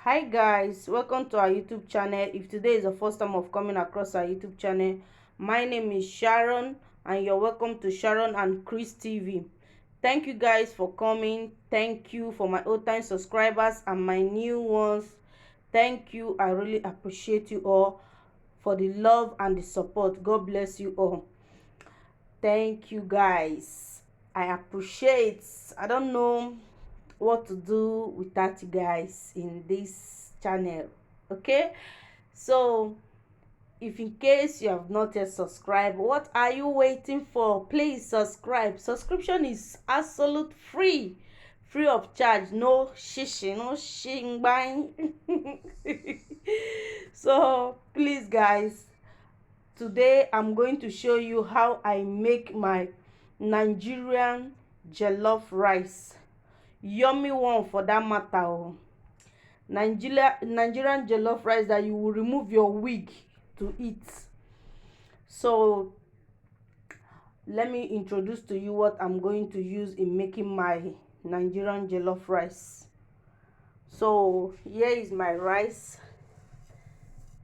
Hi guys, welcome to our YouTube channel. If today is the first time of coming across our YouTube channel, my name is Sharon and you're welcome to Sharon and Chris TV. Thank you guys for coming. Thank you for my old time subscribers and my new ones. Thank you. I really appreciate you all for the love and the support. God bless you all. Thank you guys. I appreciate. I don't know what to do without you guys in this channel. Okay, so if in case you have not yet subscribed, what are you waiting for? Please subscribe. Subscription is absolute free of charge. No shishi, no shingbang. So please guys, today I'm going to show you how I make my Nigerian jollof rice. Yummy one for that matter. Oh. Nigerian jollof rice that you will remove your wig to eat. So let me introduce to you what I'm going to use in making my Nigerian jollof rice. So here is my rice.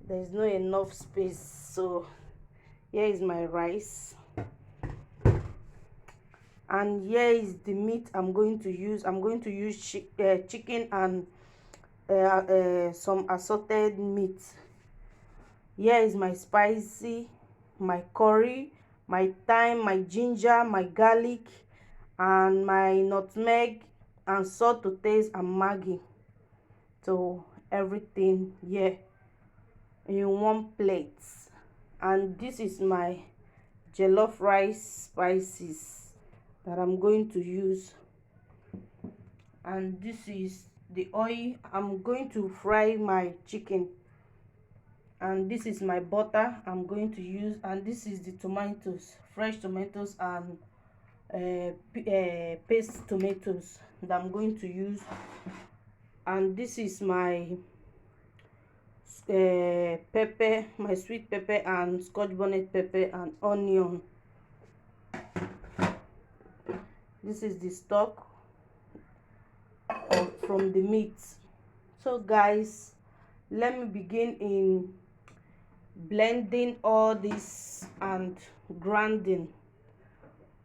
There is not enough space, so here is my rice, and here is the meat I'm going to use. I'm going to use chicken and some assorted meat. Here is my spicy, my curry, my thyme, my ginger, my garlic, and my nutmeg and salt to taste, and Maggi. So everything here in one plate. And this is my jollof rice spices that I'm going to use. And this is the oil I'm going to fry my chicken. And this is my butter I'm going to use. And this is the tomatoes, fresh tomatoes and paste tomatoes that I'm going to use. And this is my pepper, my sweet pepper and scotch bonnet pepper and onion. This is the stock from the meat. So guys, let me begin in blending all this and grinding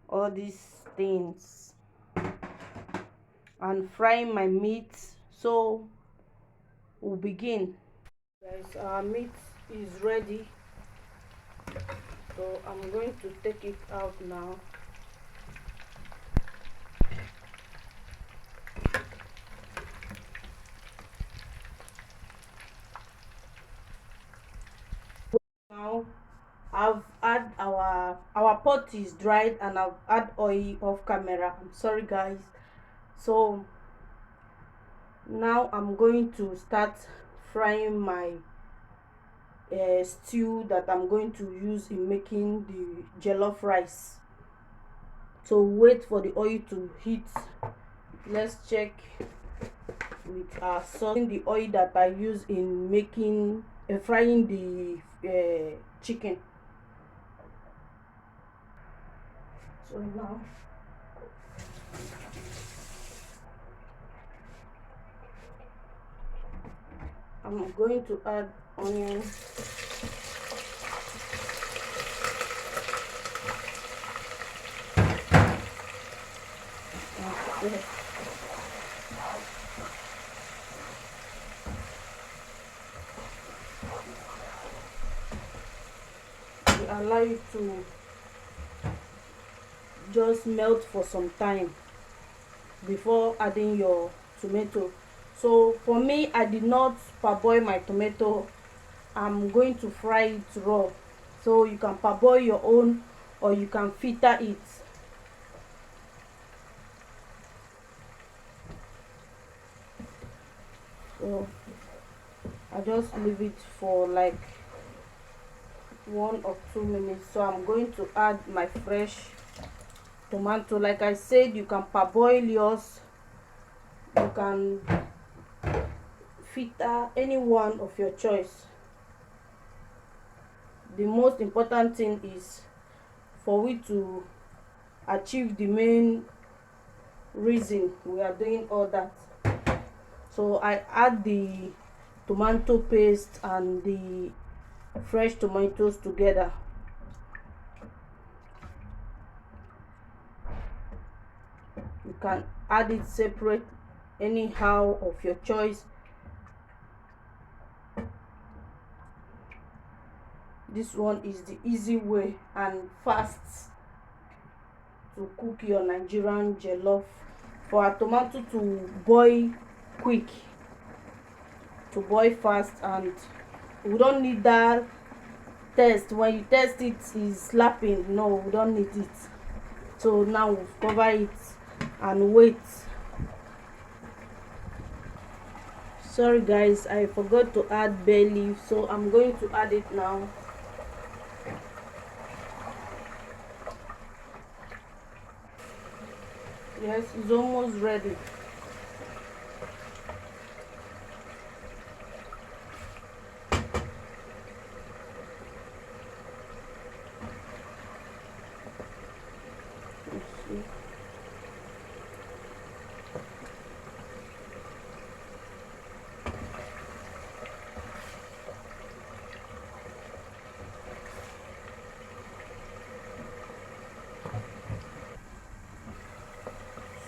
all these things and frying my meat. So we'll begin. Guys, our meat is ready, so I'm going to take it out now. Now I've add our pot is dried, and I've add oil off camera. I'm sorry guys. So now I'm going to start frying my stew that I'm going to use in making the jollof rice. So wait for the oil to heat. Let's check with our salt. The oil that I use in making frying the chicken. So now I'm going to add onion. Allow it to just melt for some time before adding your tomato. So for me, I did not parboil my tomato. I'm going to fry it raw. So you can parboil your own, or you can filter it. So I just leave it for like 1 or 2 minutes. So I'm going to add my fresh tomato. Like I said, you can parboil yours, you can filter any one of your choice. The most important thing is for we to achieve the main reason we are doing all that. So I add the tomato paste and the fresh tomatoes together. You can add it separate anyhow of your choice. This one is the easy way and fast to cook your Nigerian jollof. For our tomato to boil quick, to boil fast, and we don't need that test. When you test it is slapping, no, we don't need it. So now we'll cover it and wait. Sorry guys, I forgot to add bay leaf, so I'm going to add it now. Yes, it's almost ready.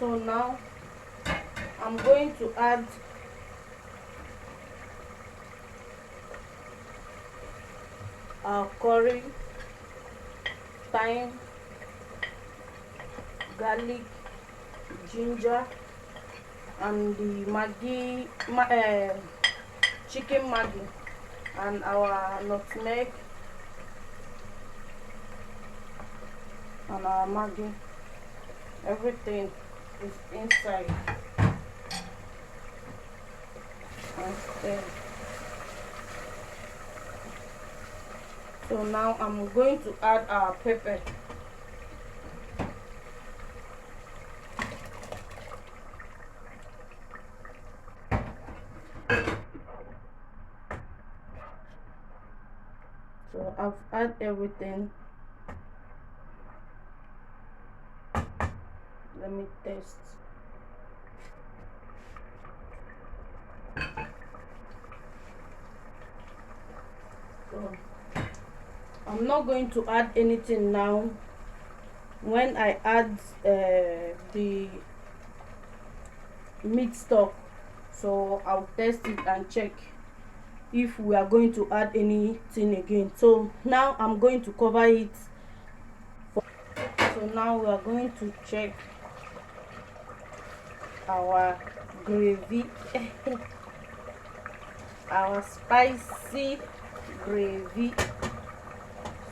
So now I'm going to add our curry, thyme, garlic, ginger, and the chicken maggi, and our nutmeg and our maggi. Everything is inside. And stir. So now I'm going to add our pepper. So I've added everything. Let me taste. So I'm not going to add anything now. When I add the meat stock, so I'll test it and check if we are going to add anything again. So now I'm going to cover it. So now we are going to check our gravy our spicy gravy.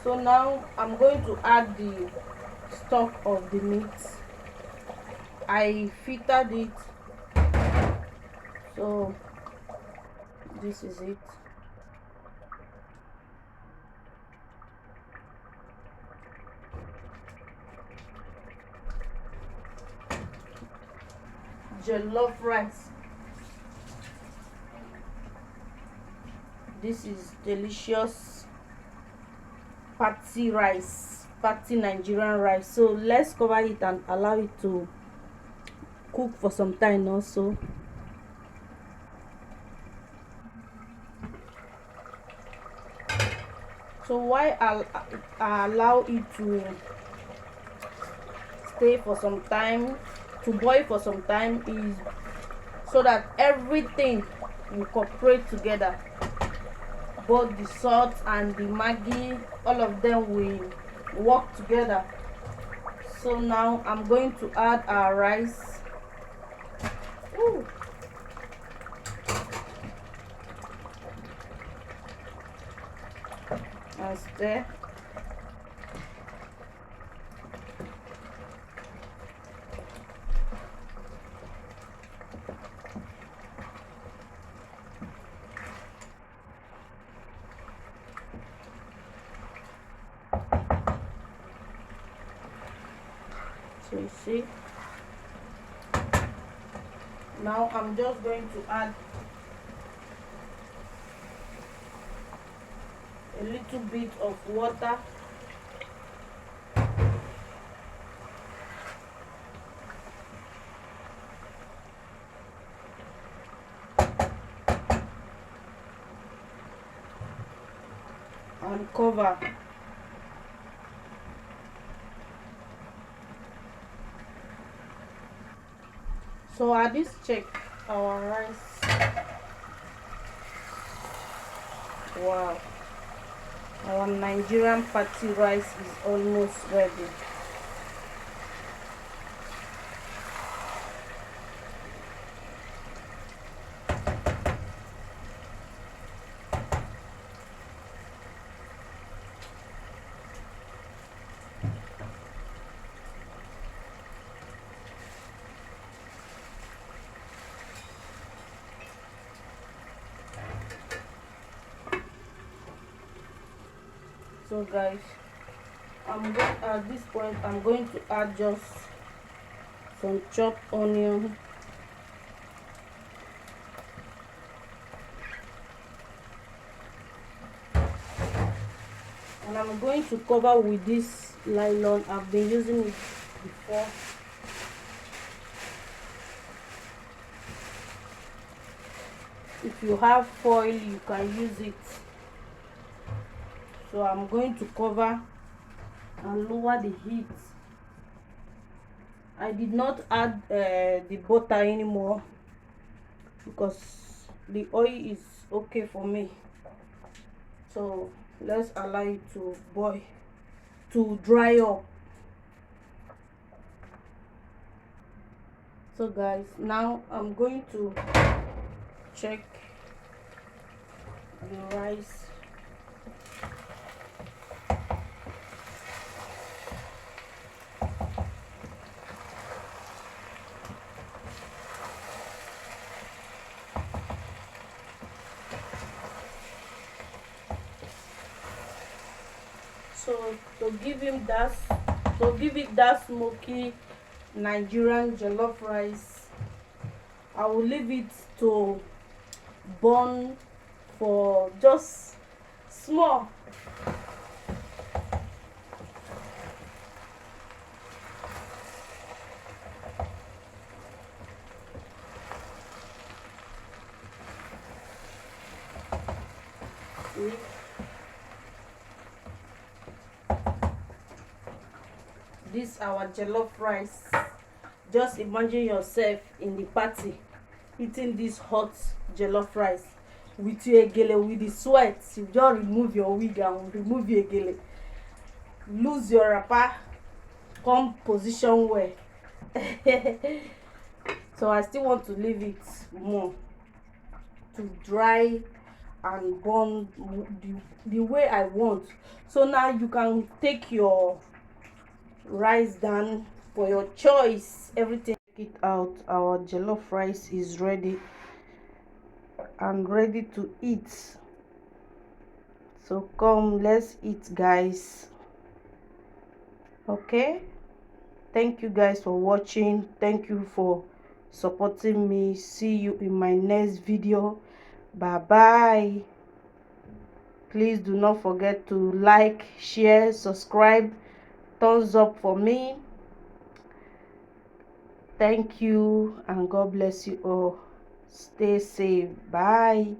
So now I'm going to add the stock of the meat. I filtered it, so this is it. Jollof rice. This is delicious party rice, party Nigerian rice. So let's cover it and allow it to cook for some time also. So why I allow it to stay for some time, to boil for some time, is so that everything will cooperate together. Both the salt and the maggi, all of them will work together. So now I'm going to add our rice. Ooh. And stir. So you see, now I'm just going to add a little bit of water. and cover. So at this check our rice. Wow, our Nigerian party rice is almost ready. So guys, at this point I'm going to add just some chopped onion, and I'm going to cover with this nylon. I've been using it before. If you have foil, you can use it. So I'm going to cover and lower the heat. I did not add the butter anymore because the oil is okay for me. So let's allow it to boil, to dry up. So guys, now I'm going to check the rice. So to give it that smoky Nigerian jollof rice, I will leave it to burn for just small. This our jollof rice. Just imagine yourself in the party eating this hot jollof rice with your egele, with the sweat. You just remove your wig and remove your egele, lose your wrapper, come position well. So I still want to leave it more to dry and burn the way I want. So now you can take your rice down for your choice. Everything. Take it out. Our jollof rice is ready and ready to eat. So come, let's eat, guys. Okay, thank you guys for watching. Thank you for supporting me. See you in my next video. Bye bye. Please do not forget to like, share, subscribe, thumbs up for me. Thank you and God bless you all. Stay safe. Bye.